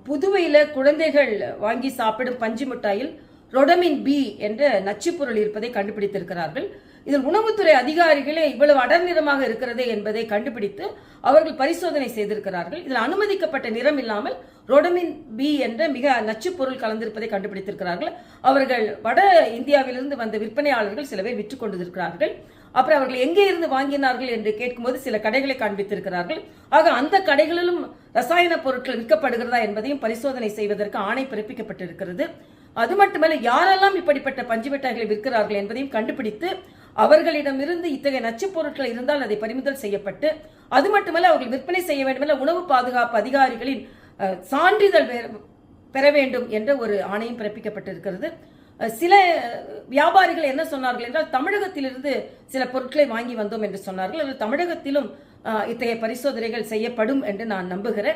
புதுவையில குழந்தைகள் வாங்கி சாப்பிடும் பஞ்சு மிட்டாயில் ரொடமின் பி என்ற நச்சுப்பொருள் இருப்பதை கண்டுபிடித்திருக்கிறார்கள். இதில் உணவுத்துறை அதிகாரிகளே இவ்வளவு அடர் நிறமாக இருக்கிறதே என்பதை கண்டுபிடித்து அவர்கள் பரிசோதனை செய்திருக்கிறார்கள். இதில் அனுமதிக்கப்பட்ட நிறம் இல்லாமல் ரொடமின் பி என்ற மிக நச்சுப்பொருள் கலந்திருப்பதை கண்டுபிடித்திருக்கிறார்கள். அவர்கள் வட இந்தியாவிலிருந்து வந்த விற்பனையாளர்கள் சில பேர் விற்றுக் கொண்டிருக்கிறார்கள். அப்புறம் அவர்கள் எங்கே இருந்து வாங்கினார்கள் என்று கேட்கும்போது சில கடைகளை காண்பித்திருக்கிறார்கள். ஆக அந்த கடைகளிலும் ரசாயன பொருட்கள் விற்கப்படுகிறதா என்பதையும் பரிசோதனை செய்வதற்கு ஆணை பிறப்பிக்கப்பட்டிருக்கிறது. அது மட்டுமல்ல, யாரெல்லாம் இப்படிப்பட்ட பஞ்சு மிட்டாய்களை விற்கிறார்கள் என்பதையும் கண்டுபிடித்து அவர்களிடமிருந்து இத்தகைய நச்சுப் பொருட்கள் இருந்தால் அதை பறிமுதல் செய்யப்பட்டு, அது மட்டுமல்ல அவர்கள் விற்பனை செய்ய வேண்டுமெல்ல உணவு பாதுகாப்பு அதிகாரிகளின் சான்றிதழ் பெற வேண்டும் என்ற ஒரு ஆணையம் பிறப்பிக்கப்பட்டிருக்கிறது. சில வியாபாரிகள் என்ன சொன்னார்கள் என்றால், தமிழகத்திலிருந்து சில பொருட்களை வாங்கி வந்தோம் என்று சொன்னார்கள். தமிழகத்திலும் இத்தகைய பரிசோதனைகள் செய்யப்படும் என்று நான் நம்புகிறேன்.